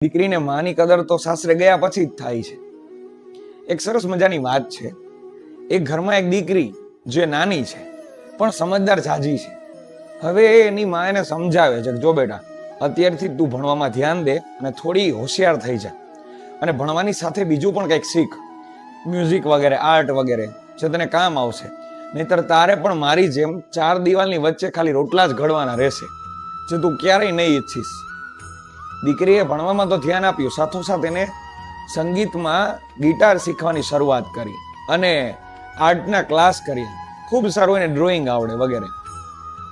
દીકરીને માની કદર તો સાસરે ગયા પછી જ થાય છે. એક સરસ મજાની વાત છે. એક ઘરમાં એક દીકરી જે નાની છે પણ સમજદાર જાજી છે. હવે એની મા એને સમજાવે છે કે જો બેટા, અત્યારથી તું ભણવામાં ધ્યાન દે અને થોડી હોશિયાર થઈ જા, અને ભણવાની સાથે બીજું પણ કંઈક શીખ, મ્યુઝિક વગેરે, આર્ટ વગેરે, જે તને કામ આવશે. નહીતર તારે પણ મારી જેમ ચાર દિવાલની વચ્ચે ખાલી રોટલા જ ઘડવાના રહેશે, જે તું ક્યારેય નહીં ઈચ્છીશ. દીકરીએ ભણવામાં તો ધ્યાન આપ્યું, સાથોસાથ એને સંગીતમાં ગિટાર શીખવાની શરૂઆત કરી અને આર્ટના ક્લાસ કર્યા. ખૂબ સારું એને ડ્રોઈંગ આવડે વગેરે.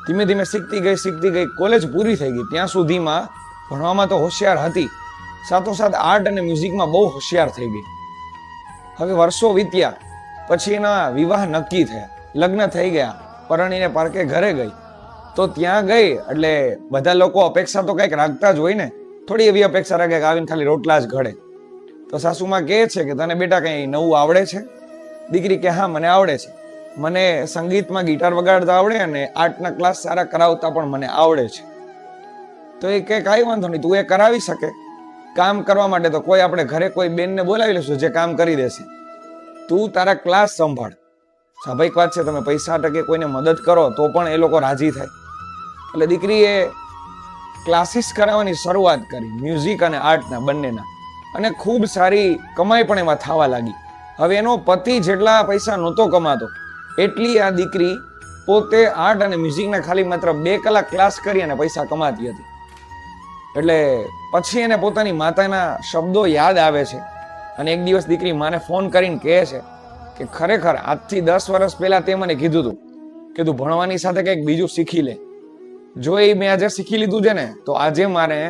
ધીમે ધીમે શીખતી ગઈ. કોલેજ પૂરી થઈ ગઈ ત્યાં સુધીમાં ભણવામાં તો હોશિયાર હતી, સાથોસાથ આર્ટ અને મ્યુઝિકમાં બહુ હોશિયાર થઈ ગઈ. હવે વર્ષો વીત્યા પછી એના વિવાહ નક્કી થયા, લગ્ન થઈ ગયા, પરણીને પારકે ઘરે ગઈ. તો ત્યાં ગઈ એટલે બધા લોકો અપેક્ષા તો કંઈક રાખતા જ હોય ને, થોડી એવી અપેક્ષા રાખે કે આવીને ખાલી રોટલા જ ઘડે. તો સાસુમાં કહે છે કે તને બેટા કંઈ નવું આવડે છે? દીકરી કે હા, મને આવડે છે. મને સંગીતમાં ગિટાર વગાડતા આવડે અને આર્ટના ક્લાસ સારા કરાવતા પણ મને આવડે છે. તો એ કે કાંઈ વાંધો નહીં, તું એ કરાવી શકે. કામ કરવા માટે તો કોઈ આપણે ઘરે કોઈ બેનને બોલાવી લઈશું જે કામ કરી દેશે, તું તારા ક્લાસ સંભાળ. સ્વાભાવિક વાત છે, તમે પૈસા ટકે કોઈને મદદ કરો તો પણ એ લોકો રાજી થાય. એટલે દીકરીએ ક્લાસીસ કરાવવાની શરૂઆત કરી, મ્યુઝિક અને આર્ટના બંનેના, અને ખૂબ સારી કમાઈ પણ એમાં થવા લાગી. હવે એનો પતિ જેટલા પૈસા નહોતો કમાતો એટલી આ દીકરી પોતે આર્ટ અને મ્યુઝિકના ખાલી માત્ર 2 કલાક ક્લાસ કરી અને પૈસા કમાતી હતી. એટલે પછી એને પોતાની માતાના શબ્દો યાદ આવે છે અને એક દિવસ દીકરી માને ફોન કરીને કહે છે કે ખરેખર આજથી 10 વર્ષ પહેલા તે મને કીધું હતું કે તું ભણવાની સાથે કંઈક બીજું શીખી લે. જો એ મેં આજે શીખી લીધું છે ને, તો આજે મારે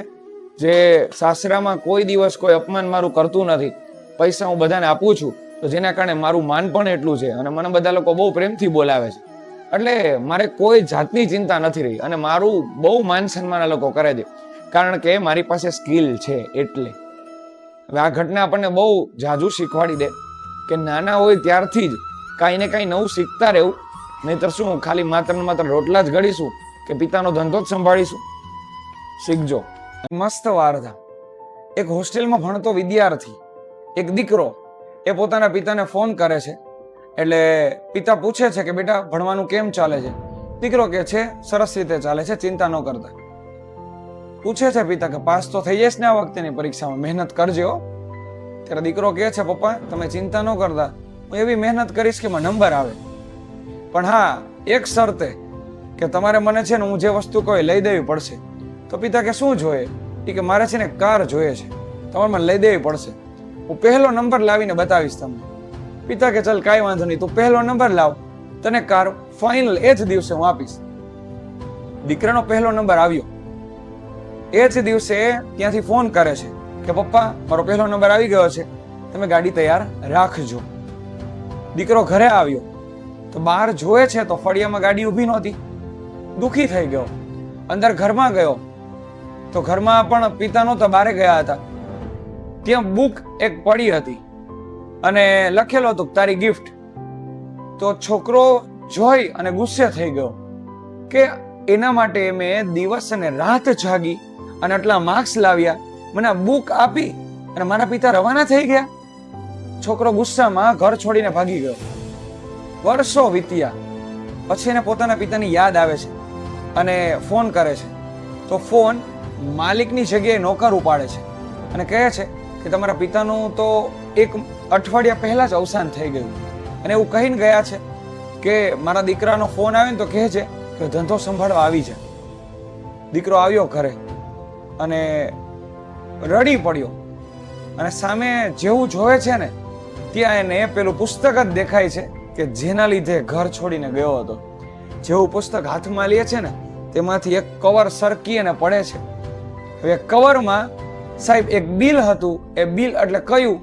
જે સાસરામાં કોઈ દિવસ કોઈ અપમાન મારું કરતું નથી, પૈસા હું બધાને આપું છું, તો જેના કારણે મારું માન પણ એટલું છે અને મને બધા લોકો બહુ પ્રેમથી બોલાવે છે. એટલે મારે કોઈ જાતની ચિંતા નથી રહી અને મારું બહુ માન સન્માન આ લોકો કરે છે, કારણ કે મારી પાસે સ્કિલ છે. એટલે હવે આ ઘટના આપણને બહુ જાજુ શીખવાડી દે કે નાના હોય ત્યારથી જ કાંઈ ને કાંઈ નવું શીખતા રહેવું. નહીતર શું ખાલી માત્ર ને માત્ર રોટલા જ ઘડીશું કે પિતાનો ધંધો જ સંભાળીશું? શીખજો. મસ્ત વાર્તા. એક હોસ્ટેલમાં ભણતો વિદ્યાર્થી, એક દીકરો, એ પોતાના પિતાને ફોન કરે છે. એટલે પિતા પૂછે છે કે બેટા ભણવાનું કેમ ચાલે છે? દીકરો કહે છે સરસ રીતે ચાલે છે, ચિંતા ન કરતા. પૂછે છે પિતા કે પાસ તો થઈ જઈશ ને આ વખતેની પરીક્ષામાં, મહેનત કરજો. ત્યારે દીકરો કહે છે પપ્પા તમે ચિંતા ન કરતા, હું એવી મહેનત કરીશ કે મને નંબર આવે. પણ હા, એક શરતે કે તમારે મને છે ને હું જે વસ્તુ કહું લઈ દેવી પડશે. તો પિતા કે શું જોઈએ? એ કે મારે છે ને કાર જોઈએ છે, તમારે મને લઈ દેવી પડશે. હું પહેલો નંબર લાવીને બતાવીશ તમને. પિતા કે ચાલ કાંઈ વાંધો નહીં, તું પહેલો નંબર લાવ, તને કાર ફાઇનલ એ જ દિવસે હું આપીશ. દીકરાનો પહેલો નંબર આવ્યો. એ જ દિવસે ત્યાંથી ફોન કરે છે કે પપ્પા મારો પહેલો નંબર આવી ગયો છે, તમે ગાડી તૈયાર રાખજો. દીકરો ઘરે આવ્યો તો બહાર જોવે છે તો ફળિયામાં ગાડી ઊભી નહોતી. દુઃખી થઈ ગયો. અંદર ઘરમાં ગયો તો ઘરમાં પણ પિતા નહોતા, બહાર ગયા હતા. ત્યાં બુક એક પડી હતી અને લખેલો હતું તારી ગિફ્ટ. તો છોકરો જોઈ અને ગુસ્સે થઈ ગયો કે એના માટે મેં દિવસ અને રાત જાગી અને આટલા માર્ક્સ લાવ્યા, મને બુક આપી અને મારા પિતા રવાના થઈ ગયા. છોકરો ગુસ્સામાં ઘર છોડીને ભાગી ગયો. વર્ષો વીત્યા પછી એને પોતાના પિતાની યાદ આવે છે અને ફોન કરે છે. તો ફોન માલિકની જગ્યાએ નોકર ઉપાડે છે અને કહે છે કે તમારા પિતાનું તો 1 અઠવાડિયા પહેલા જ અવસાન થઈ ગયું, અને એવું કહીને ગયા છે કે મારા દીકરાનો ફોન આવે ને તો કહે છે કે ધંધો સંભાળવા આવી જાય. દીકરો આવ્યો ઘરે અને રડી પડ્યો અને સામે જેવું જોવે છે ને ત્યાં એને પેલું પુસ્તક જ દેખાય છે કે જેના લીધે ઘર છોડીને ગયો હતો. જેવું પુસ્તક હાથમાં લે છે ને તેમાંથી એક કવર સરકી અને પડે છે. હવે કવરમાં સાહેબ એક બિલ હતું. એ બિલ એટલે કયું?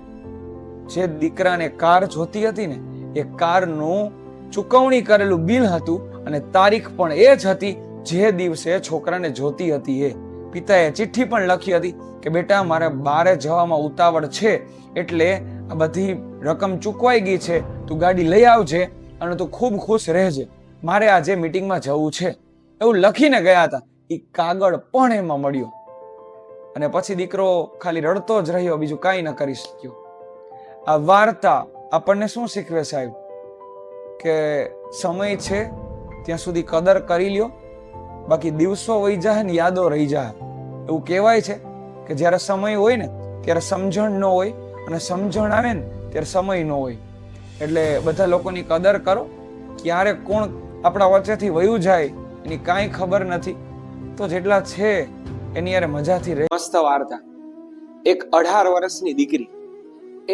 જે દીકરાને કાર જોતી હતી ને એ કારનું ચૂકવણી કરેલું બિલ હતું અને તારીખ પણ એ જ હતી જે દિવસે છોકરાને જોતી હતી. એ પિતાએ ચિઠ્ઠી પણ લખી હતી કે બેટા મારે બહાર જવામાં ઉતાવળ છે, એટલે આ બધી રકમ ચૂકવાઈ ગઈ છે, તું ગાડી લઈ આવજે અને તું ખૂબ ખુશ રહેજે, મારે આજે મીટિંગમાં જવું છે. એવું લખીને ગયા હતા. એ કાગળ પણ એમાં મળ્યો. અને પછી દીકરો ખાલી રડતો જ રહ્યો, બીજું કાંઈ ન કરી શક્યો. આ વાર્તા આપણને શું શીખવે સાહેબ? કે સમય છે ત્યાં સુધી કદર કરી લ્યો, બાકી દિવસો વહી જાય ને યાદો રહી જાય. એવું કહેવાય છે કે જ્યારે સમય હોય ને ત્યારે સમજણ ન હોય, અને સમજણ આવે ને ત્યારે સમય ન હોય. એટલે બધા લોકોની કદર કરો. ક્યારે કોણ આપણા વચ્ચેથી વયું જાય એની કાંઈ ખબર નથી. તો જેટલા છે એની યાર મજાથી રહે. મસ્ત વાર્તા. એક 18 વર્ષની દીકરી,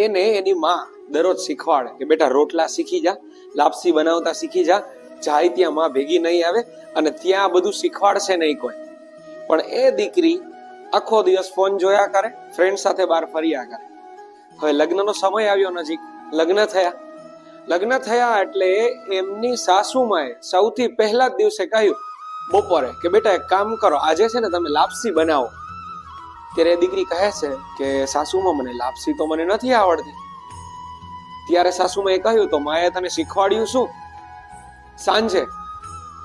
એને એની માં દરરોજ શીખવાડે કે બેટા રોટલા શીખી જા, લાપસી બનાવતા શીખી જા, જાય ત્યાં માં ભેગી નહીં આવે અને ત્યાં બધું શીખવાડશે નહીં કોઈ. પણ એ દીકરી આખો દિવસ ફોન જોયા કરે, ફ્રેન્ડ સાથે બહાર ફર્યા કરે. હવે લગ્નનો સમય આવ્યો નજીક, લગ્ન થયા એટલે એમની સાસુમાએ સૌથી પહેલા જ દિવસે કહ્યું બપોરે કે બેટા એક કામ કરો, આજે છે ને તમે લાપસી બનાવો. ત્યારે એ દીકરી કહે છે કે સાસુમાં મને લાપસી તો મને નથી આવડતી. ત્યારે સાસુમાએ કહ્યું તો માએ તને શીખવાડ્યું શું? સાંજે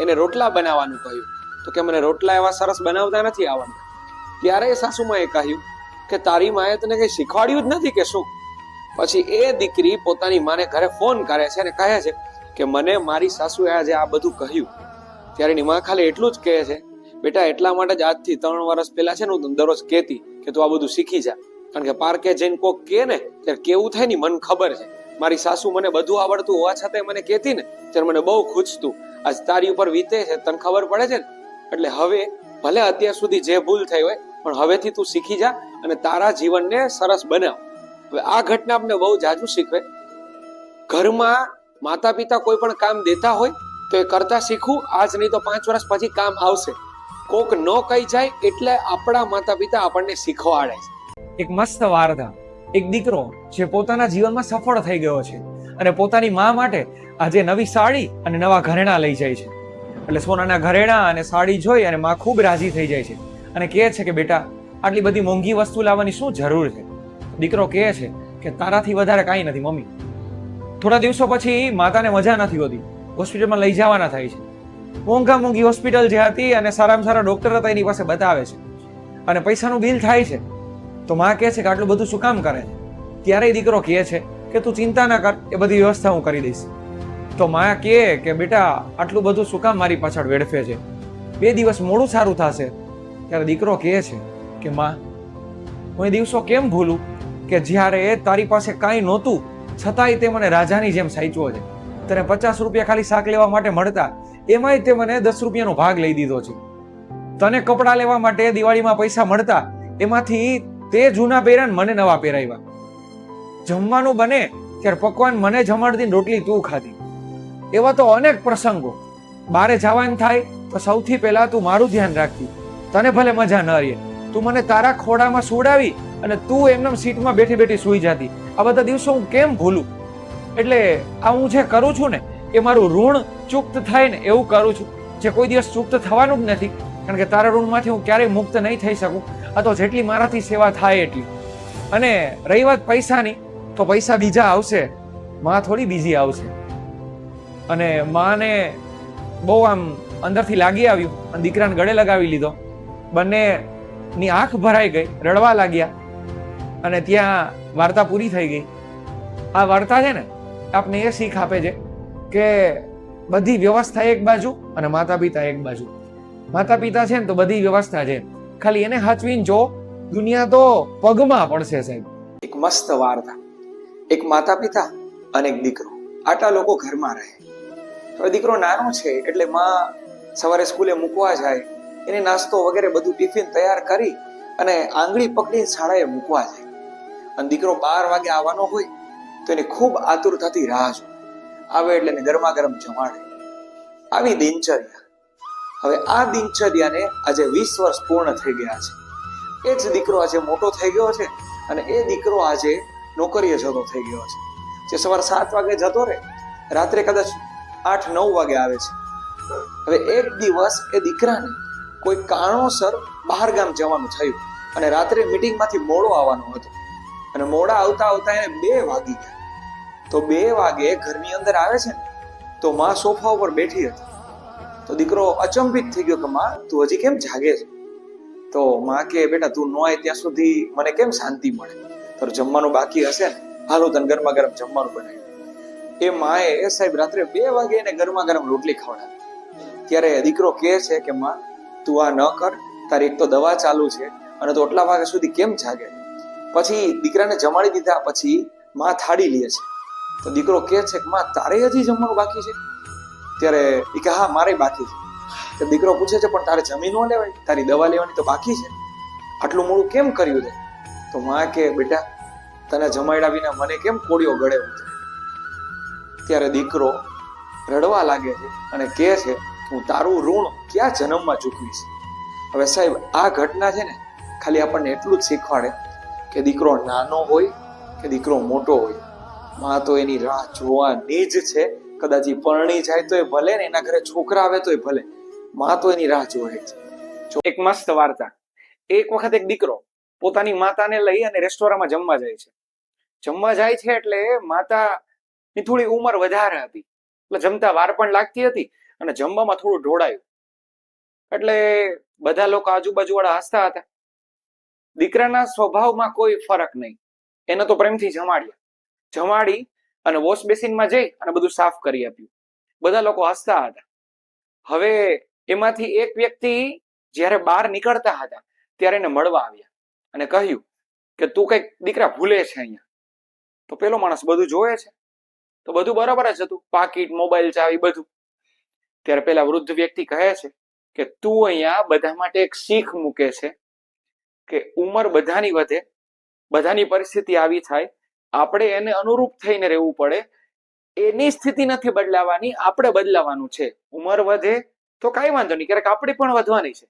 એને રોટલા બનાવવાનું કહ્યું. તો કે મને રોટલા એવા સરસ બનાવતા નથી આવડતા. ત્યારે સાસુમાએ કહ્યું કે તારી માએ તને કઈ શીખવાડ્યું જ નથી કે શું? પછી એ દીકરી પોતાની માને ઘરે ફોન કરે છે અને કહે છે કે મને મારી સાસુએ આજે આ બધું કહ્યું. ત્યારે એની માં ખાલી એટલું જ કહે છે બેટા એટલા માટે જ આજથી 3 વર્ષ પહેલા છે ને હું દરરોજ કહેતી કે તું આ બધું શીખી જા. કારણ કે પાર્કે જઈને કોક કહે ને ત્યારે કેવું થાય ને મને ખબર છે. મારી સાસુ મને બધું આવડતું હોવા છતાં મને કહેતી ને ત્યારે મને બહુ ખૂંચતું. આજ તારી ઉપર વીતે છે તને ખબર પડે છે ને, એટલે હવે ભલે અત્યાર સુધી જે ભૂલ થઈ હોય પણ હવેથી તું શીખી જા અને તારા જીવનને સરસ બનાવ. હવે આ ઘટના આપણે બહુ જાજુ શીખવે. ઘરમાં માતા પિતા કોઈ પણ કામ દેતા હોય તો એ કરતા શીખવું. આજ નહીં તો 5 વર્ષ પછી કામ આવશે. કોક ન કહી જાય એટલે આપણા માતા પિતા આપણને શીખવાડે છે. એક મસ્ત વાર્તા. એક દીકરો જે પોતાના જીવનમાં સફળ થઈ ગયો છે અને પોતાની મા માટે આજે નવી સાડી અને નવા ઘરેણા લઈ જાય છે. એટલે સોનાના ઘરેણા અને સાડી જોઈ અને મા ખૂબ રાજી થઈ જાય છે અને કહે છે કે બેટા આટલી બધી મોંઘી વસ્તુ લાવવાની શું જરૂર છે? દીકરો કહે છે કે તારાથી વધારે કાંઈ નથી મમ્મી. થોડા દિવસો પછી માતાને મજા નથી હોતી, હોસ્પિટલમાં લઈ જવાના થાય છે. મોંઘી હોસ્પિટલ જે હતી અને સારામાં સારા ડોક્ટર હતા એની પાસે બતાવે છે અને પૈસાનું બિલ થાય છે. તો માં કહે છે કે આટલું બધું શું કામ કરે છે? ત્યારે દીકરો કહે છે કે તું ચિંતા ના કર, એ બધી વ્યવસ્થા હું કરી દઈશ. તો માં કહે કે બેટા આટલું બધું શું કામ મારી પાછળ વેડફે છે? 2 દિવસ મોડું સારું થશે. ત્યારે દીકરો કહે છે કે માં હું એ દિવસો કેમ ભૂલું કે જ્યારે તારી પાસે કાંઈ નહોતું છતાંય તે મને રાજાની જેમ સાચવો છે. તને 50 રૂપિયા ખાલી શાક લેવા માટે મળતા, એમાંય તે મને 10 રૂપિયાનો ભાગ લઈ દીધો છે. તને કપડાં લેવા માટે દિવાળીમાં પૈસા મળતા, એમાંથી તે જૂના પહેર્યા ને મને નવા પહેરાવ્યા. જમવાનું બને ત્યારે પકવાન મને જમાડતી રોટલી તું ખાધી. એવા તો અનેક પ્રસંગો. બારે જવાનું થાય તો સૌથી પહેલા તું મારું ધ્યાન રાખતી. તને ભલે મજા ન રહે, તું મને તારા ખોડામાં સુડાવી અને તું એમનેમ સીટમાં બેઠી બેઠી સૂઈ જતી. આ બધા દિવસો હું કેમ ભૂલું? એટલે આ હું જે કરું છું ને એ મારું ઋણ ચૂકત થાય ને એવું કરું છું, જે કોઈ દિવસ ચૂકત થવાનું જ નથી. કારણ કે તારા ઋણમાંથી હું ક્યારેય મુક્ત નહીં થઈ શકું. આ તો જેટલી મારાથી સેવા થાય એટલી. અને રહી વાત પૈસાની, તો પૈસા બીજા આવશે, માં થોડી બીજી આવશે. અને માને બહુ આમ અંદરથી લાગી આવ્યું અને દીકરાને ગળે લગાવી લીધો. બંનેની આંખ ભરાઈ ગઈ, રડવા લાગ્યા અને ત્યાં વાર્તા પૂરી થઈ ગઈ. આ વાર્તા છે ને આપને એ શીખ આપે છે કે બધી વ્યવસ્થા એક બાજુ અને માતા પિતા એક બાજુ. માતા પિતા છે ને તો બધી વ્યવસ્થા છે, ખાલી એને હાચવીને જો, દુનિયા તો પગમાં પડશે સાહેબ. એક મસ્ત વાર્તા. એક માતા પિતા અને એક દીકરો, આટલા લોકો ઘરમાં રહે. હવે દીકરો નાનો છે એટલે માં સવારે સ્કૂલે મૂકવા જાય, એને નાસ્તો વગેરે બધું ટિફિન તૈયાર કરી અને આંગળી પકડીને શાળાએ મૂકવા જાય. અને દીકરો 12 વાગે આવવાનો હોય તો એની ખૂબ આતુરતાથી રાહ જોવે. આવે એટલે એને ગરમા ગરમ જમાડે. આવી દિનચર્યા. હવે આ દિનચર્યાને આજે 20 વર્ષ પૂર્ણ થઈ ગયા છે. એ જ દીકરો આજે મોટો થઈ ગયો છે અને એ દીકરો આજે નોકરીએ જતો થઈ ગયો છે. જે સવારે 7 વાગે જતો રહે, રાત્રે કદાચ 8-9 વાગે આવે છે. હવે એક દિવસ એ દીકરાને કોઈ કારણોસર બહાર ગામ જવાનું થયું અને રાત્રે મીટિંગમાંથી મોડો આવવાનો હતો અને મોડા આવતા આવતા એને 2 વાગી ગયા. તો 2 વાગે ઘરની અંદર આવે છે ને તો માં સોફા ઉપર બેઠી હતી. તો દીકરો અચંબિત થઈ ગયો કે માં તું હજી કેમ જાગે છે? તો માં કે બેટા તું ન આવે ત્યાં સુધી મને કેમ શાંતિ મળે, તારું જમવાનું બાકી હશે ને, હાલો તને ગરમા ગરમ જમવાનું બનાવ્યું. એ માએ એ સાહેબ રાત્રે 2 વાગે એને ગરમા ગરમ રોટલી ખવડાવી. ત્યારે દીકરો કહે છે કે માં તું આ ન કર, તારી એક તો દવા ચાલુ છે અને તું આટલા વાગ્યા સુધી કેમ જાગે. પછી દીકરાને જમાડી દીધા પછી માં થાળી લે છે. તો દીકરો કહે છે કે માં તારે હજી જમવાનું બાકી છે? ત્યારે એ કે હા મારે બાકી છે. તો દીકરો પૂછે છે પણ તારે જમી ન લેવાય, તારી દવા લેવાની તો બાકી છે, આટલું મોડું કેમ કર્યું તે? તો માં કે બેટા તને જમાડ્યા વિના મને કેમ કોળિયો ગળે ઉતરે. ત્યારે દીકરો રડવા લાગે છે અને કહે છે હું તારું ઋણ ક્યાં જન્મમાં ચૂકવીશ. હવે સાહેબ આ ઘટના છે ને ખાલી આપણને એટલું જ શીખવાડે કે દીકરો નાનો હોય કે દીકરો મોટો હોય, માં તો એની રાહ જોવાની જ છે. કદાચ એ પરણી જાય તો એ ભલે ને એના ઘરે છોકરા આવે તો એ ભલે, માં તો એની રાહ જોવે છે. એક મસ્ત વાર્તા. એક વખત એક દીકરો પોતાની માતાને લઈ અને રેસ્ટોરન્ટમાં જમવા જાય છે. જમવા જાય છે એટલે માતાની થોડી ઉંમર વધારે હતી, એટલે જમતા વાર પણ લાગતી હતી અને જમવામાં થોડું ઢોળાયું. એટલે બધા લોકો આજુબાજુ વાળા હસતા હતા. દીકરાના સ્વભાવમાં કોઈ ફરક નહીં, એને તો પ્રેમથી જમાડી અને વોશ બેસિનમાં જઈ અને બધું સાફ કરી આપ્યું. બધા લોકો હસતા હતા. હવે એમાંથી એક વ્યક્તિ જ્યારે બહાર નીકળતા હતા ત્યારે એને મળવા આવ્યા અને કહ્યું કે તું કઈક દીકરા ભૂલે છે અહીંયા. તો પેલો માણસ બધું જોવે છે તો બધું બરાબર જ હતું, પાકીટ, મોબાઈલ, ચાવી બધું. ત્યારે પેલા વૃદ્ધ વ્યક્તિ કહે છે કે તું અહીંયા બધા માટે એક શીખ મૂકે છે કે ઉંમર બધાની વધે, બધાની પરિસ્થિતિ આવી થાય, આપણે એને અનુરૂપ થઈને રહેવું પડે. એની સ્થિતિ નથી બદલાવાની, આપણે બદલાવાનું છે. ઉંમર વધે તો કાંઈ વાંધો નહીં, ક્યારેક આપણે પણ વધવાની છે.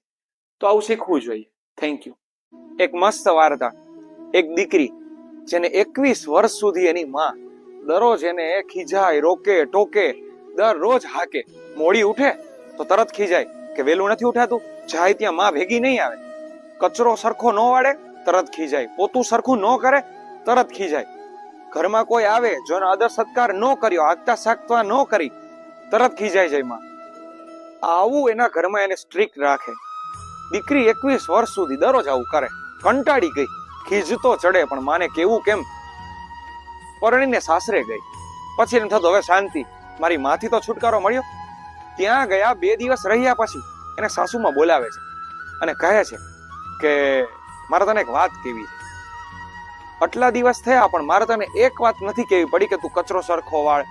તો આવું શીખવું જોઈએ. Thank you. એક મસ્ત વાર્તા. એક દીકરી જેને 21 વર્ષ સુધી એની માં દરરોજ એને ખીજાય, રોકે, ટોકે, દરરોજ હાકે. મોડી ઉઠે તો તરત ખીજાય કે વેલું નથી ઉઠાતું, જાય ત્યાં માં ભેગી નહીં આવે. કચરો સરખો ન વાળે તરત ખીજાય, પોતું સરખું ન કરે તરત ખીજાય. ઘરમાં કોઈ આવે જો એનો આદર સત્કાર ન કર્યો, આગતા સાકતા ન કરી તરત ખીજાય જાય માં. આવું એના ઘરમાં એને સ્ટ્રિક્ટ રાખે. દીકરી 21 વર્ષ સુધી દરરોજ આવું કરે, કંટાળી ગઈ, ખીજતો ચડે પણ માને કેવું કેમ. પરણીને સાસરે ગઈ. પછી એને થતું હવે શાંતિ, મારી માથી તો છુટકારો મળ્યો. ત્યાં ગયા 2 દિવસ રહ્યા પછી એને સાસુમાં બોલાવે છે અને કહે છે કે મારે તને એક વાત કેવી છે. આટલા દિવસ થયા પણ મારે તને એક વાત નથી કેવી પડી કે તું કચરો સરખો વાળ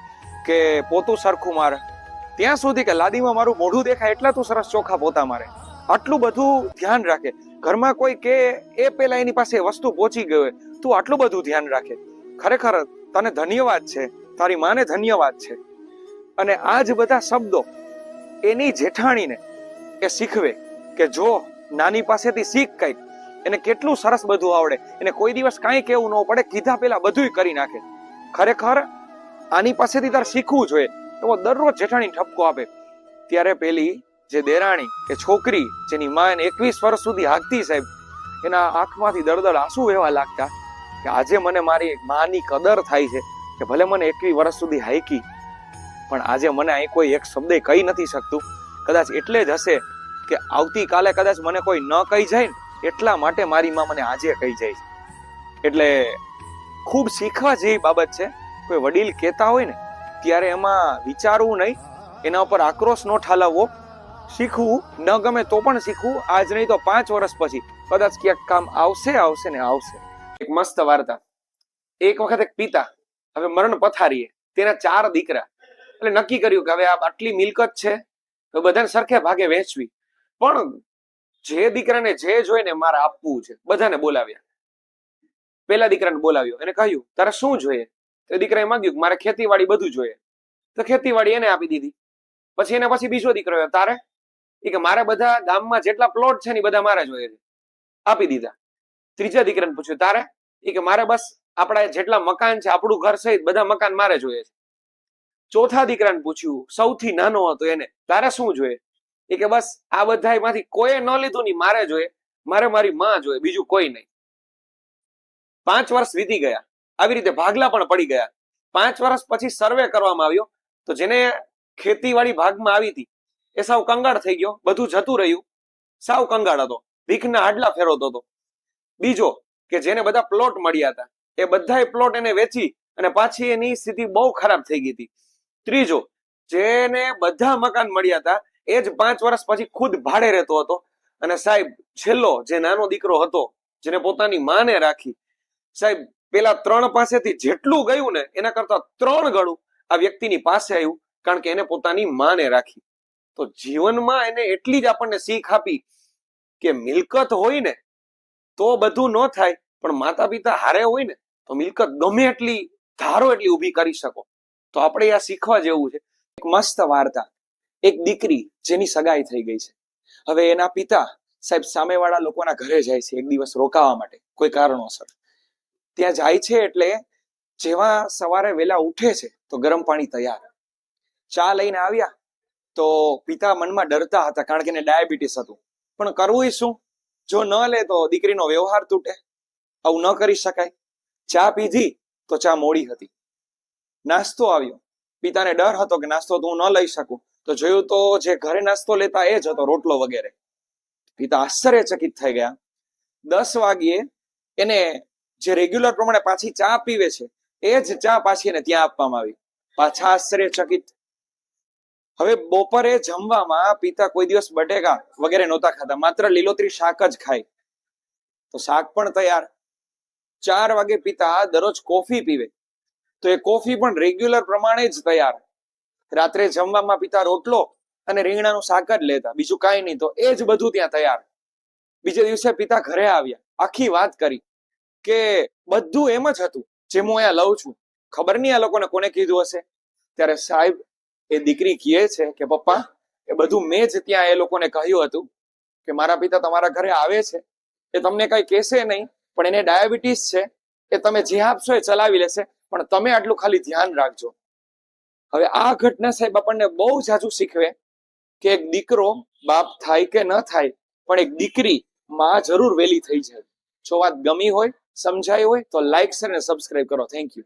કે પોતું સરખું મારે. ત્યાં સુધી કે લાદીમાં મારું મોઢું દેખાય એટલા તું સરસ ચોખા પોતા મારે. આટલું બધું ધ્યાન રાખે. ઘરમાં કોઈ કે એ પેલા એની પાસે વસ્તુ પહોંચી ગઈ હોય, તું આટલું બધું ધ્યાન રાખે. ખરેખર તને ધન્યવાદ છે, તારી માને ધન્યવાદ છે. અને આ જ બધા શબ્દો એની જેઠાણીને એ શીખવે કે જો નાની પાસેથી શીખ કઈક, એને કેટલું સરસ બધું આવડે, એને કોઈ દિવસ કાંઈ કેવું ન પડે, કીધા પેલા બધું કરી નાખે. ખરેખર આની પાસેથી તારે શીખવું જોઈએ. તો દરરોજ જેઠાણી ઠપકો આપે. ત્યારે પેલી જે દેરાણી કે છોકરી જેની માં એને 21 વર્ષ સુધી હાંકતી સાહેબ, એના આંખમાંથી દળદળ આંસુ વહેવા લાગતા કે આજે મને મારી માની કદર થાય છે કે ભલે મને 21 વર્ષ સુધી હાંકી પણ આજે મને અહીં કોઈ એક શબ્દ કહી નથી શકતું. કદાચ એટલે જ હશે કે આવતીકાલે કદાચ મને કોઈ ન કહી જાય ને એટલા માટે મારી માં મને આજે કહી જાય છે. એટલે ખૂબ શીખવા જેવી બાબત છે. કોઈ વડીલ કહેતા હોય ને ત્યારે એમાં વિચારવું નહીં, એના ઉપર આક્રોશ ન ઠાલવવો, શીખવું. ન ગમે તો પણ શીખવું. આજ નહીં તો 5 વર્ષ પછી કદાચ ક્યાંક કામ આવશે ને આવશે. એક મસ્ત વાર્તા. એક વખત એક પિતા હવે મરણ પથારીએ, તેના 4 દીકરા. એટલે નક્કી કર્યું કે હવે આ આટલી મિલકત છે તો બધાને સરખે ભાગે વહેંચવી, પણ જે દીકરાને જે જોઈને મારે આપવું છે. બધાને બોલાવ્યા. પેલા દીકરાને બોલાવ્યો, એને કહ્યું તારે શું જોઈએ? તો દીકરાએ માંગ્યું કે મારે ખેતીવાડી બધું જોઈએ. તો ખેતીવાડી એને આપી દીધી. પછી એને પછી બીજો દીકરો આવ્યો, તારે? એ કે મારે બધા ગામમાં જેટલા પ્લોટ છે ને બધા મારે જોઈએ છે. આપી દીધા. ત્રીજા દીકરાને પૂછ્યું તારે? એ કે મારે બસ આપણા જેટલા મકાન છે, આપણું ઘર સહિત બધા મકાન મારે જોઈએ છે. ચોથા દીકરાને પૂછ્યું, સૌથી નાનો હતો એને, તારે શું જોઈએ? એ કે બસ આ બધામાંથી કોઈ ન લીધું નહીં, મારે જોઈએ, મારે મારી માં જોઈએ, બીજું કોઈ નહીં. 5 વર્ષ વીતી ગયા. આવી રીતે ભાગલા પણ પડી ગયા. 5 વર્ષ પછી સર્વે કરવામાં આવ્યો તો જેને ખેતીવાડી ભાગમાં આવી હતી એ સાવ કંગાળ થઈ ગયો, બધું જતું રહ્યું, સાવ કંગાળ હતો. ભીખના આડલા ફેરવતો હતો. બીજો કે જેને બધા પ્લોટ મળ્યા હતા એ બધાય પ્લોટ એને વેચી અને પાછી એની સ્થિતિ બહુ ખરાબ થઈ ગઈ હતી. ત્રીજો જેને બધા મકાન મળ્યા હતા એ જ 5 વર્ષ પછી ખુદ ભાડે રહેતો હતો. અને સાહેબ છેલ્લો જે નાનો દીકરો હતો જેને પોતાની માને રાખી, સાહેબ પેલા 3 પાસેથી જેટલું ગયું ને એના કરતા 3 ગણું આ વ્યક્તિની પાસે આવ્યું, કારણ કે એને પોતાની માને રાખી. તો જીવનમાં એને એટલી જ આપણને શીખ આપી કે મિલકત હોય ને તો બધું ન થાય, પણ માતા પિતા હારે હોય ને તો મિલકત ગમે એટલી ધારો એટલી ઊભી કરી શકો. તો આપણે આ શીખવા જેવું છે. એક મસ્ત વાર્તા, એક દીકરી જેની સગાઈ થઈ ગઈ છે. હવે એના પિતા સાહેબ સામેવાળા લોકોના ઘરે જાય છે એક દિવસ રોકાવા માટે કોઈ કારણોસર. ત્યાં જાય છે એટલે જેવા સવારે વહેલા ઉઠે છે તો ગરમ પાણી તૈયાર, ચા લઈને આવ્યા તો પિતા મનમાં ડરતા હતા કારણ કે એને ડાયાબિટીસ હતું. પણ કરવું શું, જો ન લે તો દીકરીનો વ્યવહાર તૂટે, આવું ન કરી શકાય. ચા પીધી તો ચા મોડી હતી. નાસ્તો આવ્યો, પિતાને ડર હતો કે નાસ્તો તો હું ન લઈ શકું, તો જોયું તો જે ઘરે નાસ્તો લેતા એ જ હતો, રોટલો વગેરે. પિતા આશ્ચર્યચકિત થઈ ગયા. 10 વાગ્યે એને જે રેગ્યુલર પ્રમાણે પાછી ચા પીવે છે એ જ ચા પાછી એને ત્યાં આપવામાં આવી. પાછા આશ્ચર્યચકિત. હવે બપોરે જમવામાં પિતા કોઈ દિવસ બટેકા વગેરે નહોતા ખાતા, માત્ર લીલોતરી શાક જ ખાય. તો શાક પણ તૈયાર. 4 વાગે પિતા દરરોજ કોફી પીવે તો એ કોફી પણ રેગ્યુલર પ્રમાણે જ તૈયાર. રાત્રે જમવામાં પિતા રોટલો અને રીંગણાનું શાક જ લેતા, બીજું કાંઈ નહીં, તો એ જ બધું ત્યાં તૈયાર. બીજે દિવસે પિતા ઘરે આવ્યા, આખી વાત કરી કે બધું એમ જ હતું જેમ હું અહીંયા લઉં છું, ખબર નહીં આ લોકોને કોને કીધું હશે. ત્યારે સાહેબ એ દીકરી કહે છે કે પપ્પા એ બધું મેં જ ત્યાં એ લોકોને કહ્યું હતું કે મારા પિતા તમારા ઘરે આવે છે, એ તમને કઈ કહેશે નહીં, પણ એને ડાયાબિટીસ છે, એ તમે જે આપશો એ ચલાવી લેશે, પણ તમે આટલું ખાલી ધ્યાન રાખજો. હવે આ ઘટના સાહેબ આપણને બહુ જાજુ શીખવે કે એક દીકરો બાપ થાય કે ન થાય, પણ એક દીકરી માં જરૂર વેલી થઈ જાય. જો વાત ગમી હોય, સમજાય હોય તો લાઈક, શેર અને સબસ્ક્રાઇબ કરો. Thank you.